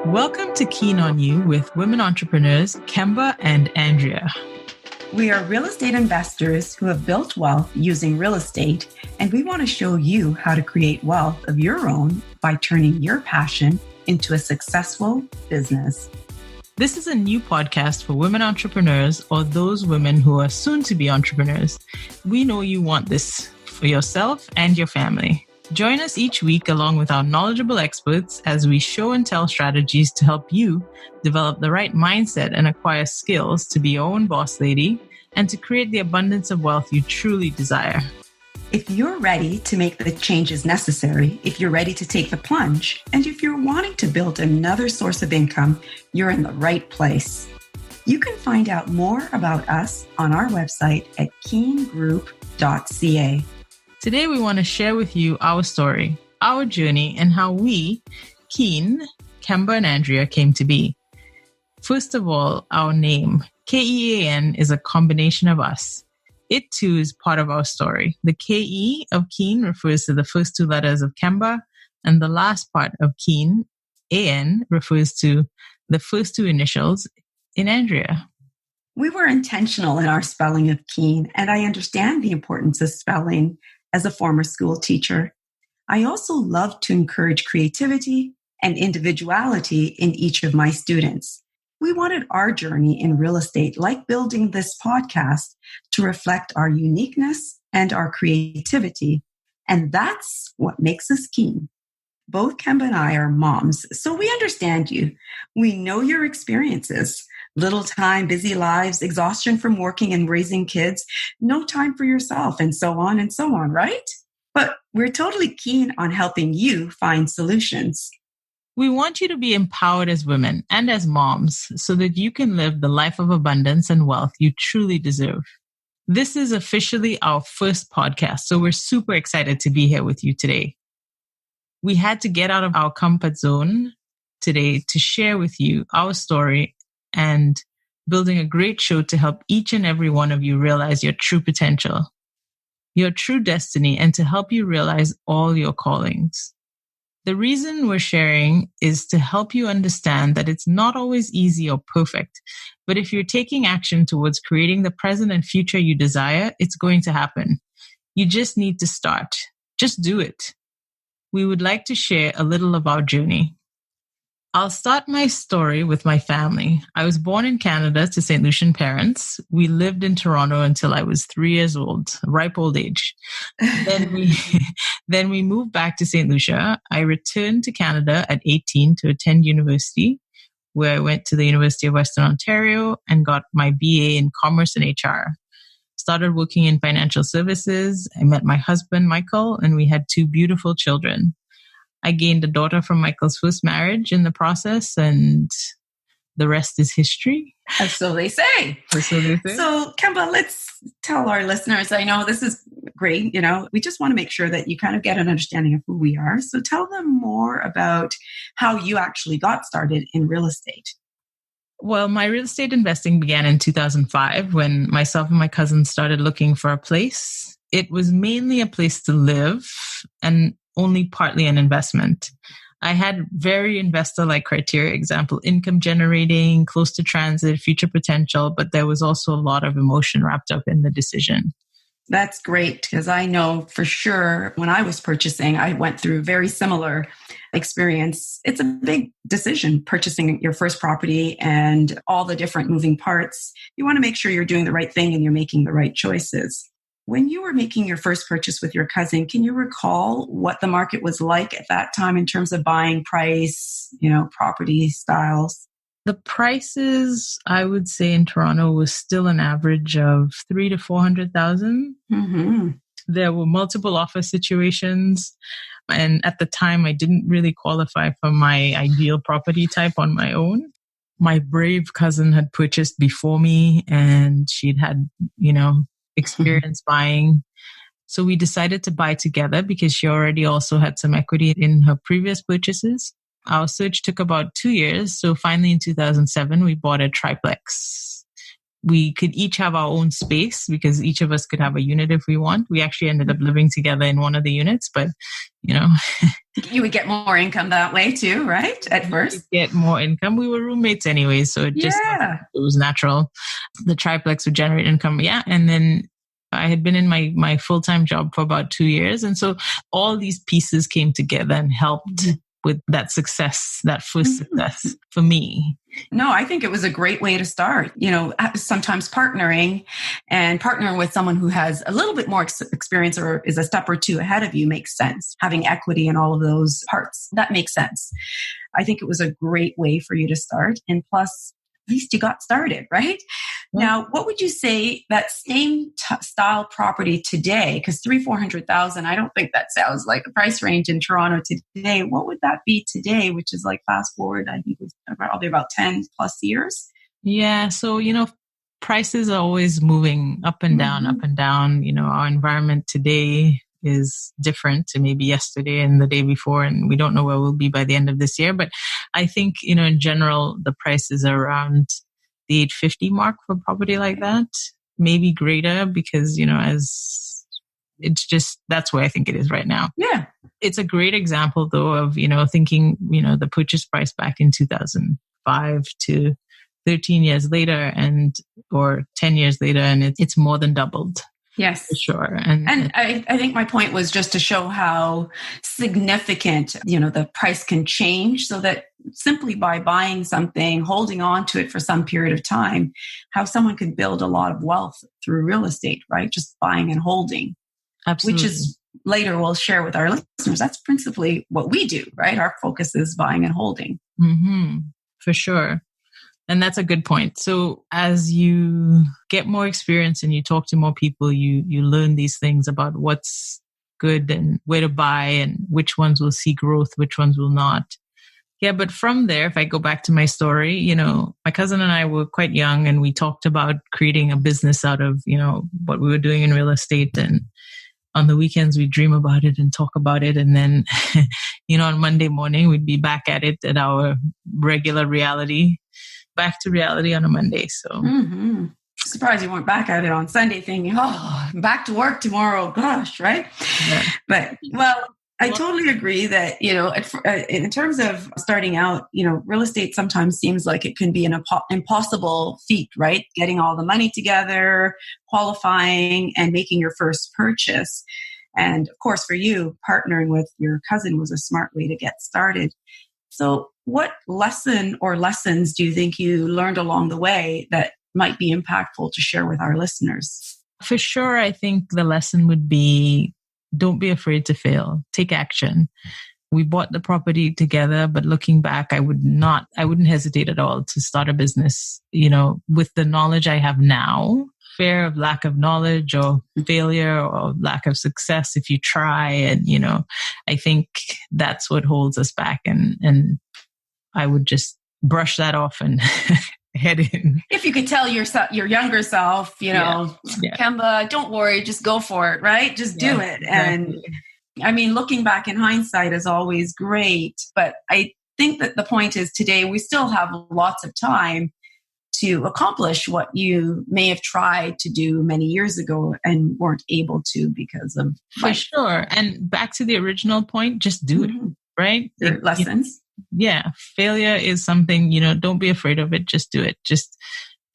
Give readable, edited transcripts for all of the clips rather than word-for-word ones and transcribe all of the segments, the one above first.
Welcome to Kean on You with women entrepreneurs Kemba and Andrea. We are real estate investors who have built wealth using real estate, and we want to show you how to create wealth of your own by turning your passion into a successful business. This is a new podcast for women entrepreneurs or those women who are soon to be entrepreneurs. We know you want this for yourself and your family. Join us each week along with our knowledgeable experts as we show and tell strategies to help you develop the right mindset and acquire skills to be your own boss lady and to create the abundance of wealth you truly desire. If you're ready to make the changes necessary, if you're ready to take the plunge, and if you're wanting to build another source of income, you're in the right place. You can find out more about us on our website at keangroup.ca. Today, we want to share with you our story, our journey, and how we, Kean, Kemba, and Andrea, came to be. First of all, our name, Kean, is a combination of us. It too is part of our story. The Ke of Kean refers to the first two letters of Kemba, and the last part of Kean, An, refers to the first two initials in Andrea. We were intentional in our spelling of Kean, and I understand the importance of spelling as a former school teacher. I also love to encourage creativity and individuality in each of my students. We wanted our journey in real estate, like building this podcast, to reflect our uniqueness and our creativity. And that's what makes us Kean. Both Kemba and I are moms, so we understand you. We know your experiences. Little time, busy lives, exhaustion from working and raising kids, no time for yourself, and so on, right? But we're totally keen on helping you find solutions. We want you to be empowered as women and as moms so that you can live the life of abundance and wealth you truly deserve. This is officially our first podcast, so we're super excited to be here with you today. We had to get out of our comfort zone today to share with you our story and building a great show to help each and every one of you realize your true potential, your true destiny, and to help you realize all your callings. The reason we're sharing is to help you understand that it's not always easy or perfect, but if you're taking action towards creating the present and future you desire, it's going to happen. You just need to start. Just do it. We would like to share a little of our journey. I'll start my story with my family. I was born in Canada to St. Lucian parents. We lived in Toronto until I was 3 years old, ripe old age. Then we moved back to St. Lucia. I returned to Canada at 18 to attend university, where I went to the University of Western Ontario and got my BA in Commerce and HR. Started working in financial services. I met my husband, Michael, and we had 2 beautiful children. I gained a daughter from Michael's first marriage in the process, and the rest is history. So they say. So, Kemba, let's tell our listeners, I know this is great, we just want to make sure that you kind of get an understanding of who we are. So tell them more about how you actually got started in real estate. Well, my real estate investing began in 2005 when myself and my cousin started looking for a place. It was mainly a place to live and only partly an investment. I had very investor-like criteria, example, income generating, close to transit, future potential, but there was also a lot of emotion wrapped up in the decision. That's great, because I know for sure when I was purchasing, I went through a very similar experience. It's a big decision, purchasing your first property and all the different moving parts. You want to make sure you're doing the right thing and you're making the right choices. When you were making your first purchase with your cousin, can you recall what the market was like at that time in terms of buying price, property styles? The prices, I would say in Toronto, was still an average of 300,000 to 400,000. Mm-hmm. There were multiple offer situations. And at the time, I didn't really qualify for my ideal property type on my own. My brave cousin had purchased before me and she'd had, experience buying. So we decided to buy together because she already also had some equity in her previous purchases. Our search took about 2 years. So finally in 2007, we bought a triplex. we could each have our own space because each of us could have a unit if we want. We actually ended up living together in one of the units, but you would get more income that way too, right? At first, get more income. We were roommates anyway, so it was natural. The triplex would generate income, and then I had been in my full-time job for about 2 years, and so all these pieces came together and helped with that success, that first success for me. No, I think it was a great way to start. Sometimes partnering with someone who has a little bit more experience or is a step or two ahead of you makes sense. Having equity in all of those parts, that makes sense. I think it was a great way for you to start. And plus, at least you got started, right? Mm-hmm. Now, what would you say that same style property today, because 300,000-400,000, I don't think that sounds like a price range in Toronto today. What would that be today, which is like fast forward, I think it was probably about 10 plus years? Yeah. So, prices are always moving up and down, up and down. Our environment today is different to maybe yesterday and the day before, and we don't know where we'll be by the end of this year. But I think, in general, the prices are around the 850 mark for property like that, maybe greater because, as it's just, that's where I think it is right now. Yeah. It's a great example though of, thinking, the purchase price back in 2005 to 13 years later or 10 years later, and it's more than doubled. Yes, for sure. And I think my point was just to show how significant, the price can change, so that simply by buying something, holding on to it for some period of time, how someone can build a lot of wealth through real estate, right? Just buying and holding. Absolutely. Which is later we'll share with our listeners. That's principally what we do, right? Our focus is buying and holding. Mm-hmm. For sure. And that's a good point. So as you get more experience and you talk to more people, you learn these things about what's good and where to buy and which ones will see growth, which ones will not. Yeah, but from there, if I go back to my story, my cousin and I were quite young and we talked about creating a business out of, what we were doing in real estate. And on the weekends, we'd dream about it and talk about it. And then, on Monday morning, we'd be back at it at our regular reality. Back to reality on a Monday. So surprised you weren't back at it on Sunday thinking, back to work tomorrow. Gosh, right? Yeah. But I totally agree that, in terms of starting out, real estate sometimes seems like it can be an impossible feat, right? Getting all the money together, qualifying and making your first purchase. And of course, for you, partnering with your cousin was a smart way to get started. So what lesson or lessons do you think you learned along the way that might be impactful to share with our listeners? For sure, I think the lesson would be, don't be afraid to fail. Take action. We bought the property together, but looking back, I wouldn't hesitate at all to start a business, with the knowledge I have now. Fear of lack of knowledge or failure or lack of success if you try. And, I think that's what holds us back. And I would just brush that off and head in. If you could tell your younger self, Kemba, don't worry, just go for it, right? Just do it. Exactly. And I mean, looking back in hindsight is always great. But I think that the point is today we still have lots of time to accomplish what you may have tried to do many years ago and weren't able to because of life. For sure. And back to the original point, just do it, right? Your lessons. Failure is something, don't be afraid of it. Just do it. Just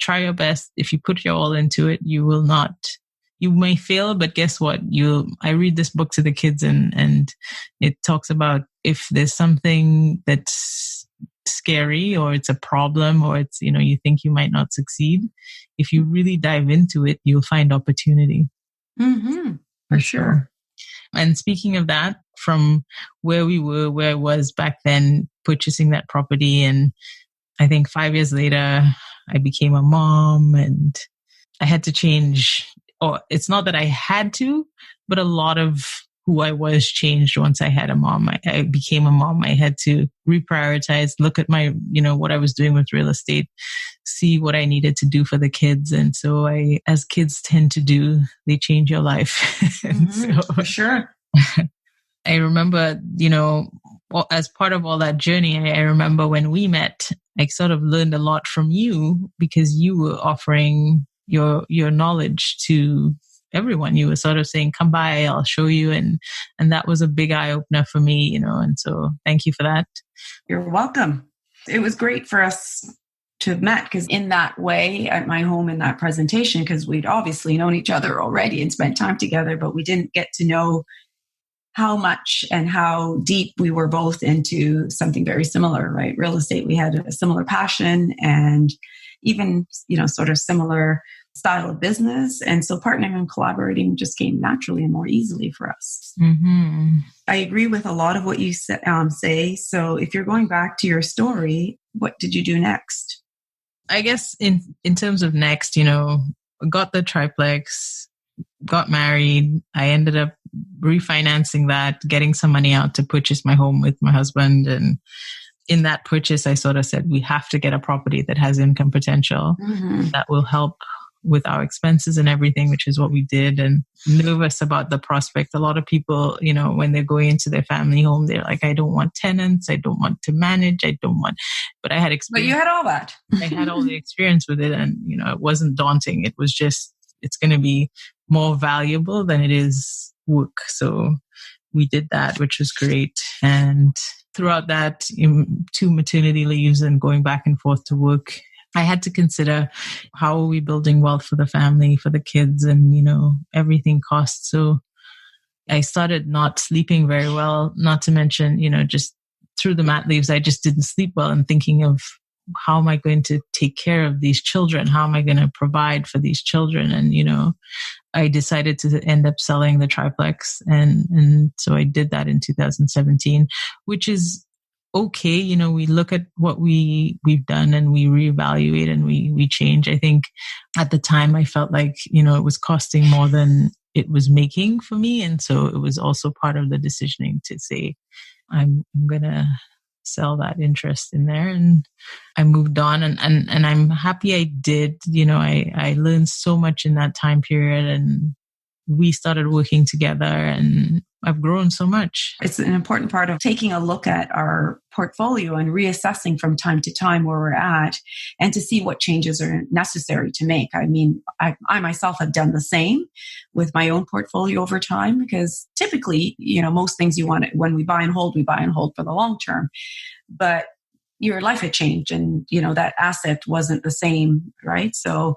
try your best. If you put your all into it, you may fail, but guess what? I read this book to the kids and it talks about if there's something that's scary or it's a problem or it's, you think you might not succeed, if you really dive into it, you'll find opportunity. For sure. And speaking of that, from where I was back then, purchasing that property, and I think 5 years later, I became a mom and I had to change, or it's not that I had to, but a lot of who I was changed once I had a mom. I became a mom. I had to reprioritize, look at my, what I was doing with real estate, see what I needed to do for the kids. And so as kids tend to do, they change your life. For sure. I remember, as part of all that journey, I remember when we met, I sort of learned a lot from you because you were offering your knowledge to everyone. You were sort of saying, come by, I'll show you. And that was a big eye opener for me, and so thank you for that. You're welcome. It was great for us to have met, because in that way at my home in that presentation, because we'd obviously known each other already and spent time together, but we didn't get to know how much and how deep we were both into something very similar, right? Real estate. We had a similar passion and even, sort of similar style of business. And so partnering and collaborating just came naturally and more easily for us. Mm-hmm. I agree with a lot of what you say. So if you're going back to your story, what did you do next? I guess in terms of next, got the triplex, got married. I ended up refinancing that, getting some money out to purchase my home with my husband. And in that purchase, I sort of said, we have to get a property that has income potential that will help with our expenses and everything, which is what we did. And nervous about the prospect. A lot of people, when they're going into their family home, they're like, I don't want tenants. I don't want to manage. But I had experience. But you had all that. I had all the experience with it. And, it wasn't daunting. It was just, it's going to be more valuable than it is work. So we did that, which was great. And throughout that, 2 maternity leaves and going back and forth to work, I had to consider, how are we building wealth for the family, for the kids, and, everything costs. So I started not sleeping very well, not to mention, just through the mat leaves, I just didn't sleep well, and thinking of, how am I going to take care of these children? How am I going to provide for these children? And, I decided to end up selling the triplex. And so I did that in 2017, which is okay. We look at what we've done and we reevaluate and we change. I think at the time I felt like, it was costing more than it was making for me. And so it was also part of the decisioning to say, I'm going to sell that interest in there. And I moved on and I'm happy I did. I learned so much in that time period, and we started working together, and I've grown so much. It's an important part of taking a look at our portfolio and reassessing from time to time where we're at, and to see what changes are necessary to make. I mean, I myself have done the same with my own portfolio over time, because typically, most things you want, when we buy and hold for the long term. But your life had changed, and that asset wasn't the same, right? So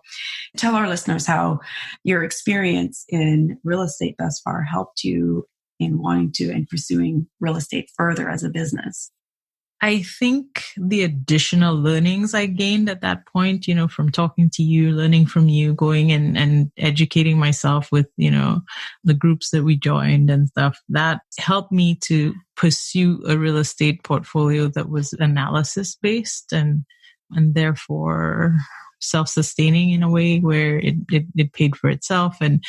tell our listeners how your experience in real estate thus far helped you in wanting to and pursuing real estate further as a business. I think the additional learnings I gained at that point, from talking to you, learning from you, going and educating myself with, the groups that we joined and stuff, that helped me to pursue a real estate portfolio that was analysis based and therefore self-sustaining in a way where it paid for itself. And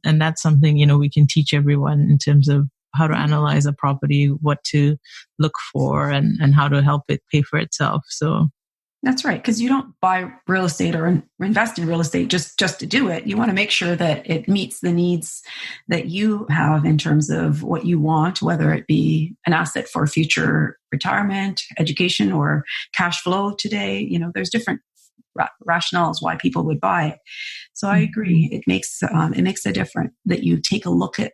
that's something, we can teach everyone in terms of how to analyze a property, what to look for, and how to help it pay for itself. So that's right. Because you don't buy real estate or invest in real estate just to do it. You want to make sure that it meets the needs that you have in terms of what you want, whether it be an asset for future retirement, education, or cash flow today. There's different rationales why people would buy it. So I agree. It makes a difference that you take a look at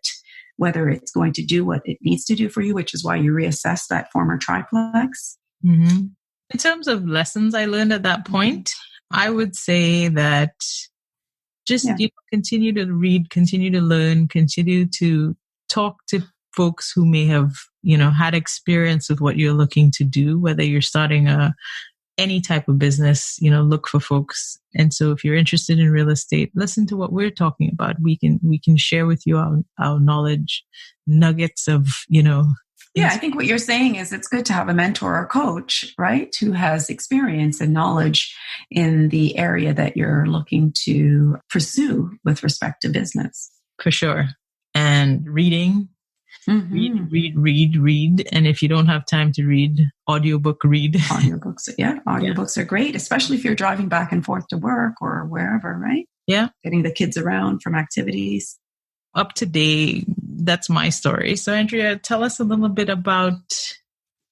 whether it's going to do what it needs to do for you, which is why you reassess that former triplex. Mm-hmm. In terms of lessons I learned at that point, I would say that just continue to read, continue to learn, continue to talk to folks who may have, had experience with what you're looking to do, whether you're starting any type of business, look for folks. And so if you're interested in real estate, listen to what we're talking about. We can share with you our knowledge, nuggets of, Yeah, I think what you're saying is it's good to have a mentor or coach, right, who has experience and knowledge in the area that you're looking to pursue with respect to business. For sure. And reading. Mm-hmm. Read. And if you don't have time to read, audiobook read. Audiobooks are great, especially if you're driving back and forth to work or wherever, right? Yeah. Getting the kids around from activities. Up to date. That's my story. So Andrea, tell us a little bit about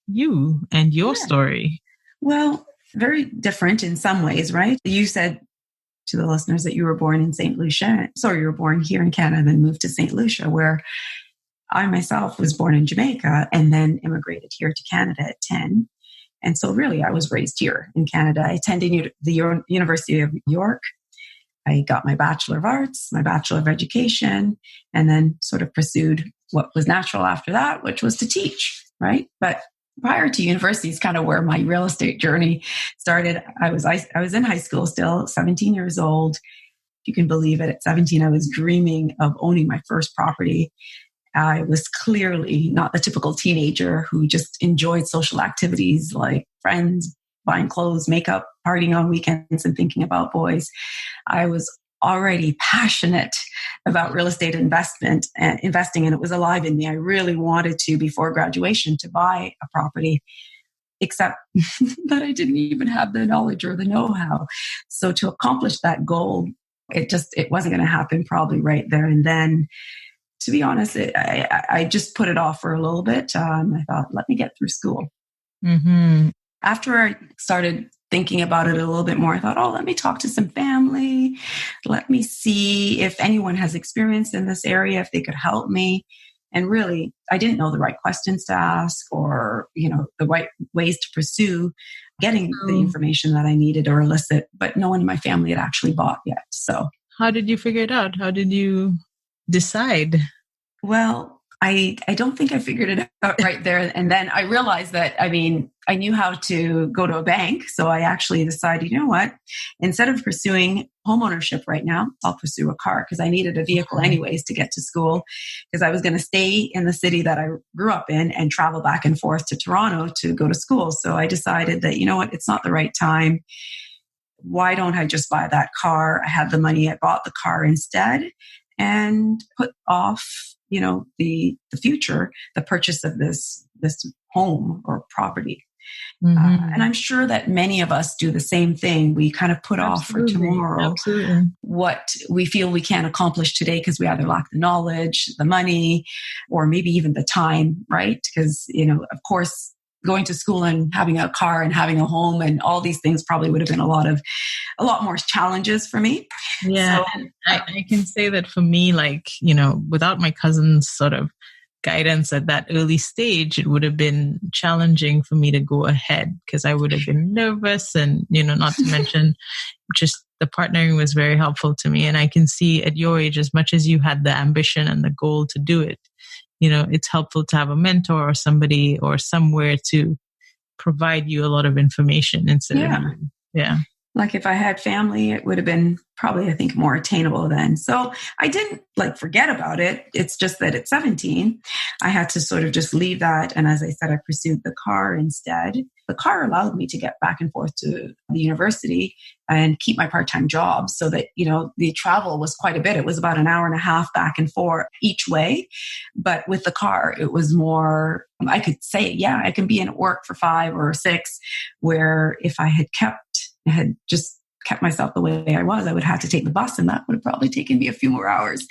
you and your story. Well, very different in some ways, right? You said to the listeners that you were born in St. Lucia. Sorry, you were born here in Canada and then moved to St. Lucia, where I myself was born in Jamaica and then immigrated here to Canada at 10. And so really, I was raised here in Canada. I attended the University of York. I got my Bachelor of Arts, my Bachelor of Education, and then sort of pursued what was natural after that, which was to teach, right? But prior to university is kind of where my real estate journey started. I was in high school still, 17 years old. If you can believe it, at 17, I was dreaming of owning my first property. I was clearly not the typical teenager who just enjoyed social activities like friends, buying clothes, makeup, partying on weekends, and thinking about boys. I was already passionate about real estate investment and investing, and it was alive in me. I really wanted to, before graduation, to buy a property, except that I didn't even have the knowledge or the know-how. So to accomplish that goal, it wasn't going to happen probably right there and then. To be honest, I just put it off for a little bit. I thought, let me get through school. Mm-hmm. After I started thinking about it a little bit more, I thought, let me talk to some family. Let me see if anyone has experience in this area, if they could help me. And really, I didn't know the right questions to ask or, the right ways to pursue getting the information that I needed or elicit. But no one in my family had actually bought yet. So how did you figure it out? How did you decide? Well, I don't think I figured it out right there. And then I realized that, I knew how to go to a bank. So I actually decided, you know what, instead of pursuing homeownership right now, I'll pursue a car because I needed a vehicle anyways to get to school because I was going to stay in the city that I grew up in and travel back and forth to Toronto to go to school. So I decided that, you know what, it's not the right time. Why don't I just buy that car? I had the money. I bought the car instead and put off, the future, the purchase of this home or property. Mm-hmm. And I'm sure that many of us do the same thing. We kind of put off for tomorrow what we feel we can't accomplish today because we either lack the knowledge, the money, or maybe even the time, right? Because, of course, going to school and having a car and having a home and all these things probably would have been a lot more challenges for me. Yeah. So, I can say that for me, without my cousin's sort of guidance at that early stage, it would have been challenging for me to go ahead because I would have been nervous and, not to mention just the partnering was very helpful to me. And I can see at your age, as much as you had the ambition and the goal to do it, it's helpful to have a mentor or somebody or somewhere to provide you a lot of information instead of you. Yeah. Like if I had family, it would have been probably, I think, more attainable then. So I didn't forget about it. It's just that at 17, I had to sort of just leave that. And as I said, I pursued the car instead. The car allowed me to get back and forth to the university and keep my part-time job so that, the travel was quite a bit. It was about an hour and a half back and forth each way. But with the car, it was more, I could say, I can be in work for 5 or 6, where if I had just kept myself the way I was, I would have to take the bus and that would have probably taken me a few more hours.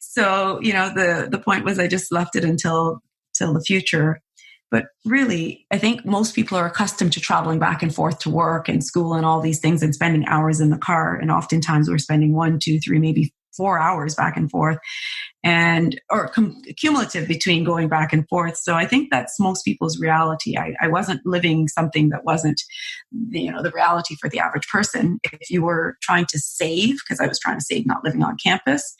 So, the point was I just left it until the future. But really, I think most people are accustomed to traveling back and forth to work and school and all these things and spending hours in the car. And oftentimes we're spending 1, 2, 3, maybe 4 hours back and forth or cumulative between going back and forth. So I think that's most people's reality. I wasn't living something that wasn't, the reality for the average person. If you were trying to save, because I was trying to save not living on campus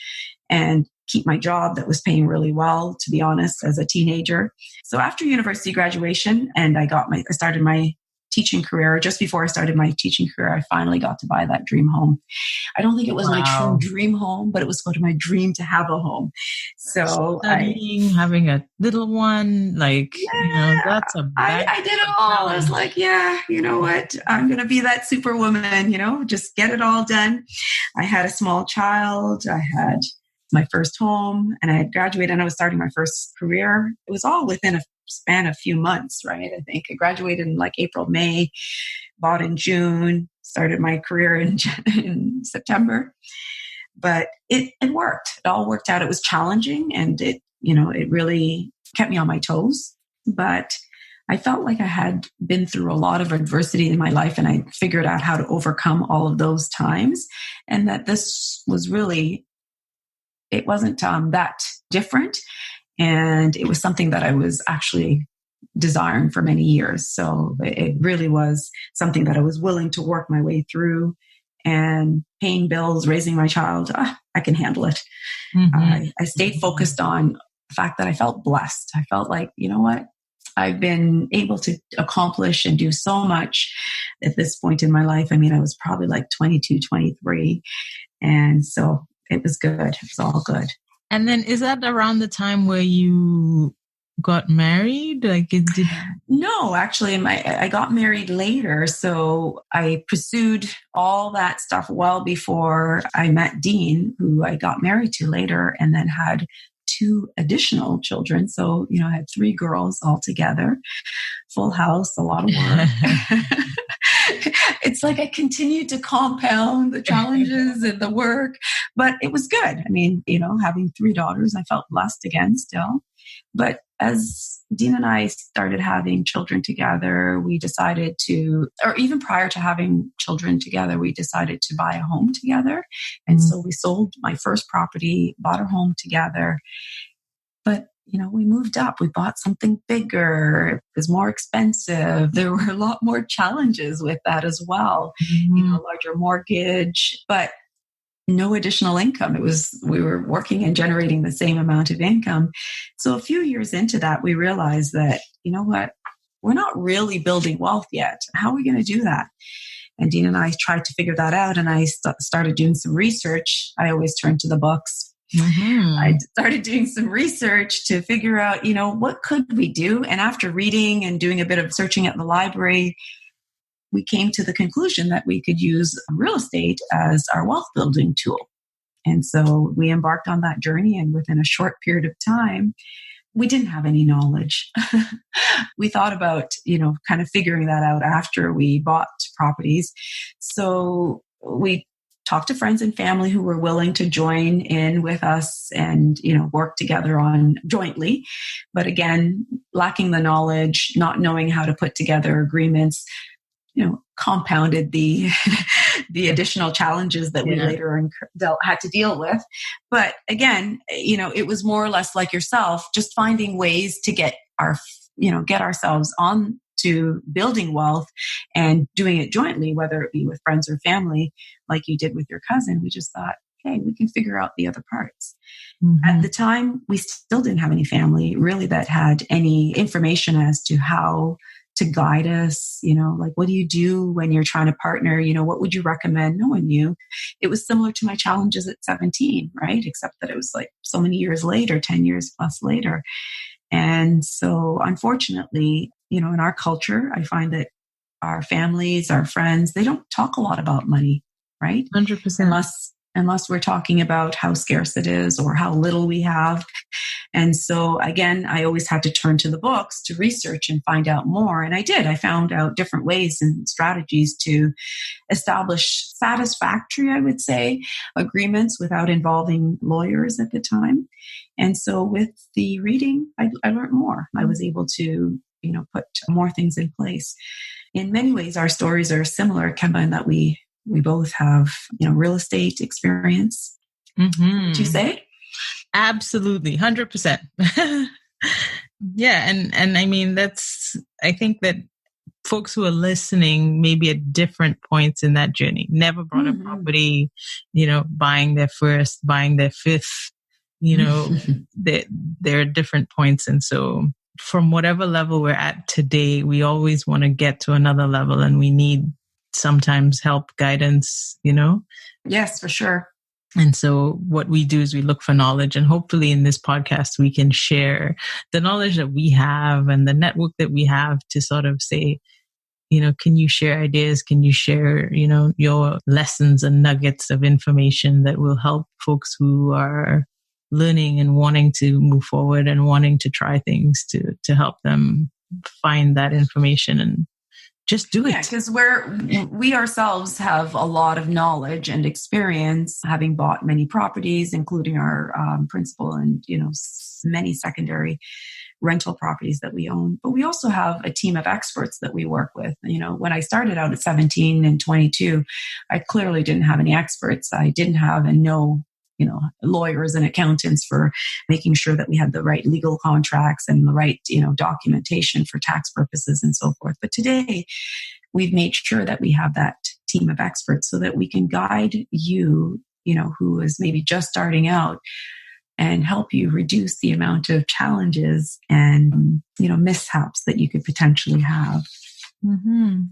and keep my job that was paying really well, to be honest, as a teenager. So after university graduation and I started my teaching career, just before I started my teaching career, I finally got to buy that dream home. I don't think it was my true dream home, but it was sort of my dream to have a home. So having a little one, that's a I did it all. I was like, you know what? I'm going to be that superwoman, just get it all done. I had a small child. I had my first home and I had graduated and I was starting my first career. It was all within a span of a few months, right? I think I graduated in April, May, bought in June, started my career in September. But it worked. It all worked out. It was challenging and it really kept me on my toes. But I felt like I had been through a lot of adversity in my life, and I figured out how to overcome all of those times. And that this was really, it wasn't that different. And it was something that I was actually desiring for many years. So it really was something that I was willing to work my way through, and paying bills, raising my child. I can handle it. I stayed focused on the fact that I felt blessed. I felt like, you know what? I've been able to accomplish and do so much at this point in my life. I mean, I was probably like 22, 23. And so it was good. It was all good. And then is that around the time where you got married? No, actually, I got married later. So I pursued all that stuff well before I met Dean, who I got married to later, and then had 2 additional children. So, I had 3 girls altogether, full house, a lot of work. It's like I continued to compound the challenges and the work, but it was good. I mean, having 3 daughters, I felt blessed again still. But as Dean and I started having children together, we decided to, or even prior to having children together, we decided to buy a home together. And so we sold my first property, bought our home together. But we moved up. We bought something bigger. It was more expensive. There were a lot more challenges with that as well. Larger mortgage, but no additional income. We were working and generating the same amount of income. So a few years into that, we realized that, you know what, we're not really building wealth yet. How are we going to do that? And Dean and I tried to figure that out. And I started doing some research. I always turn to the books. I started doing some research to figure out, what could we do? And after reading and doing a bit of searching at the library, we came to the conclusion that we could use real estate as our wealth building tool. And so we embarked on that journey. And within a short period of time, we didn't have any knowledge. We thought about, kind of figuring that out after we bought properties. So we talked to friends and family who were willing to join in with us and, work together on jointly. But again, lacking the knowledge, not knowing how to put together agreements, compounded the additional challenges that we later had to deal with. But again, it was more or less like yourself, just finding ways to get ourselves on to building wealth and doing it jointly, whether it be with friends or family, like you did with your cousin. We just thought, hey, we can figure out the other parts. At the time, we still didn't have any family really that had any information as to how to guide us, like, what do you do when you're trying to partner? What would you recommend? No one knew. It was similar to my challenges at 17, right? Except that it was like so many years later, 10 years plus later. And so unfortunately, in our culture, I find that our families, our friends, they don't talk a lot about money, right? 100%. Unless we're talking about how scarce it is or how little we have. And so again, I always had to turn to the books to research and find out more. And I did. I found out different ways and strategies to establish satisfactory, I would say, agreements without involving lawyers at the time. And so with the reading, I learned more. I was able to, put more things in place. In many ways, our stories are similar, Kemba, in that we both have, real estate experience. Would you say? Absolutely. 100%. Yeah. And I mean, I think that folks who are listening, maybe at different points in that journey, never bought a property, buying their first, buying their fifth, there are different points. And so from whatever level we're at today, we always want to get to another level, and we need sometimes help, guidance, Yes, for sure. And so what we do is we look for knowledge, and hopefully in this podcast, we can share the knowledge that we have and the network that we have to sort of say, can you share ideas? Can you share, your lessons and nuggets of information that will help folks who are learning and wanting to move forward and wanting to try things to help them find that information and just do it. Yeah, because we ourselves have a lot of knowledge and experience, having bought many properties, including our principal and many secondary rental properties that we own. But we also have a team of experts that we work with. When I started out at 17 and 22, I clearly didn't have any experts. I didn't have and no lawyers and accountants for making sure that we had the right legal contracts and the right, documentation for tax purposes and so forth. But today we've made sure that we have that team of experts so that we can guide you, who is maybe just starting out, and help you reduce the amount of challenges and, mishaps that you could potentially have. Mm-hmm.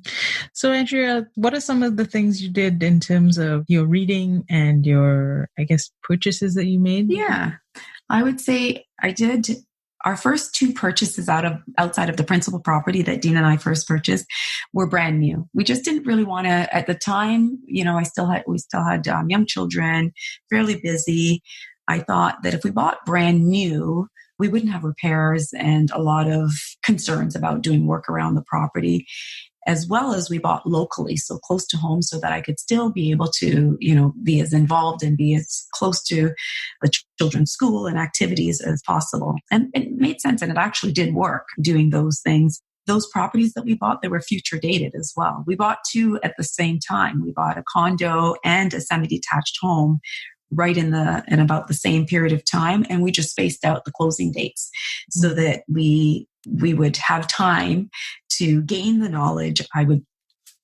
So, Andrea, what are some of the things you did in terms of your reading and your, purchases that you made? Yeah, I would say I did. Our first two purchases outside of the principal property that Dean and I first purchased were brand new. We just didn't really want to, at the time, we still had young children, fairly busy. I thought that if we bought brand new, we wouldn't have repairs and a lot of concerns about doing work around the property, as well as we bought locally, so close to home, so that I could still be able to, be as involved and be as close to the children's school and activities as possible. And it made sense, and it actually did work doing those things. Those properties that we bought, they were future dated as well. We bought two at the same time. We bought a condo and a semi-detached home right in about the same period of time. And we just spaced out the closing dates so that we would have time to gain the knowledge. I would,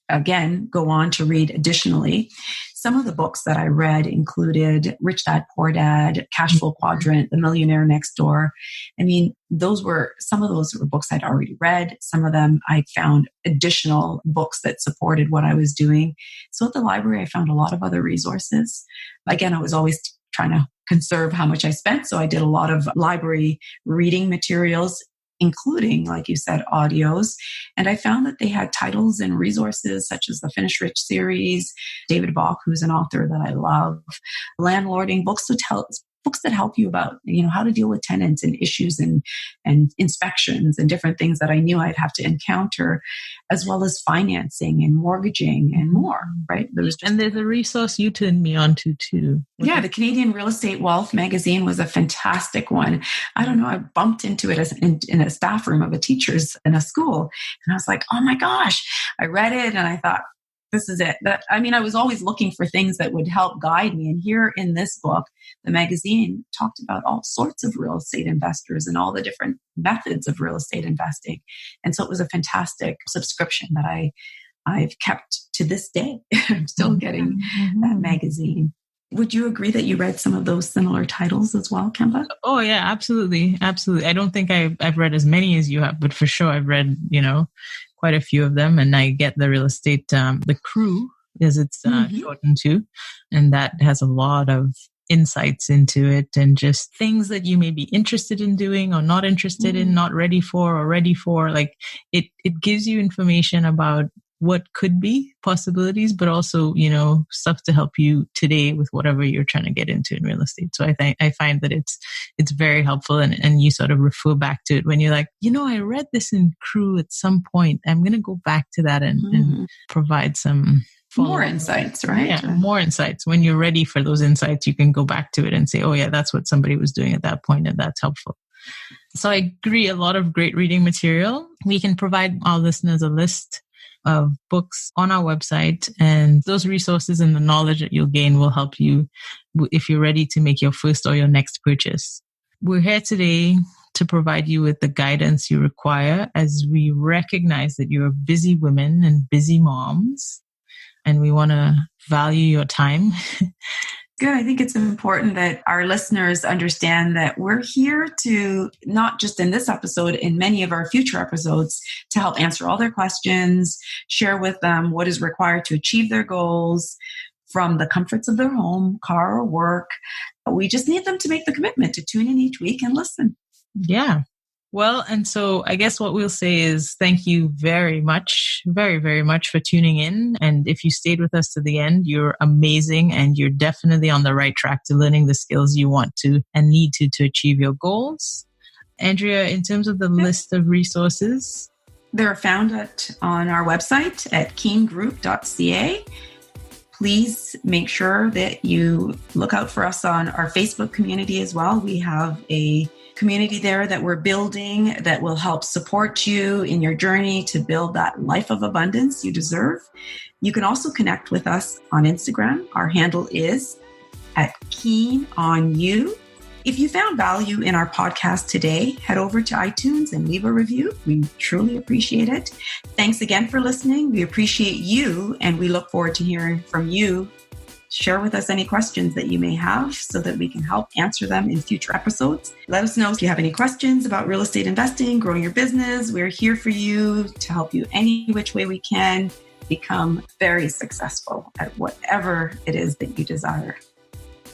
again, go on to read additionally. Some of the books that I read included Rich Dad, Poor Dad, Cash Flow Quadrant, The Millionaire Next Door. I mean, some of those were books I'd already read. Some of them I found additional books that supported what I was doing. So at the library, I found a lot of other resources. Again, I was always trying to conserve how much I spent. So I did a lot of library reading materials, including, like you said, audios. And I found that they had titles and resources such as the Finish Rich series, David Bach, who's an author that I love, landlording, books that help you about, how to deal with tenants and issues and inspections and different things that I knew I'd have to encounter, as well as financing and mortgaging and more, right? There's a resource you turned me on to too. Yeah, the Canadian Real Estate Wealth magazine was a fantastic one. I don't know, I bumped into it in a staff room of a teacher's in a school. And I was like, oh my gosh, I read it and I thought, this is it. I was always looking for things that would help guide me. And here in this book, the magazine talked about all sorts of real estate investors and all the different methods of real estate investing. And so it was a fantastic subscription that I've kept to this day. I'm still getting that magazine. Would you agree that you read some of those similar titles as well, Kemba? Oh, yeah, absolutely. Absolutely. I don't think I've read as many as you have, but for sure I've read, quite a few of them. And I get the real estate, the Crew, as it's shortened to. And that has a lot of insights into it and just things that you may be interested in doing or not interested in, not ready for or ready for. Like it gives you information about what could be possibilities, but also, stuff to help you today with whatever you're trying to get into in real estate. So I find that it's very helpful and you sort of refer back to it when you're like, I read this in Crew at some point. I'm going to go back to that and provide some more insights, right? Yeah, more insights. When you're ready for those insights, you can go back to it and say, oh yeah, that's what somebody was doing at that point, and that's helpful. So I agree, a lot of great reading material. We can provide our listeners a list of books on our website, and those resources and the knowledge that you'll gain will help you if you're ready to make your first or your next purchase. We're here today to provide you with the guidance you require, as we recognize that you're busy women and busy moms, and we want to value your time. Good. I think it's important that our listeners understand that we're here to, not just in this episode, in many of our future episodes, to help answer all their questions, share with them what is required to achieve their goals from the comforts of their home, car, or work. We just need them to make the commitment to tune in each week and listen. Yeah. Well, and so I guess what we'll say is thank you very much, very, very much for tuning in. And if you stayed with us to the end, you're amazing and you're definitely on the right track to learning the skills you want to and need to achieve your goals. Andrea, in terms of the list of resources, they're found on our website at keangroup.ca. Please make sure that you look out for us on our Facebook community as well. We have a community there that we're building that will help support you in your journey to build that life of abundance you deserve. You can also connect with us on Instagram. Our handle is @KeanOnYou. If you found value in our podcast today, head over to iTunes and leave a review. We truly appreciate it. Thanks again for listening. We appreciate you, and we look forward to hearing from you. Share with us any questions that you may have so that we can help answer them in future episodes. Let us know if you have any questions about real estate investing, growing your business. We're here for you to help you any which way we can become very successful at whatever it is that you desire.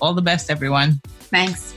All the best, everyone. Thanks.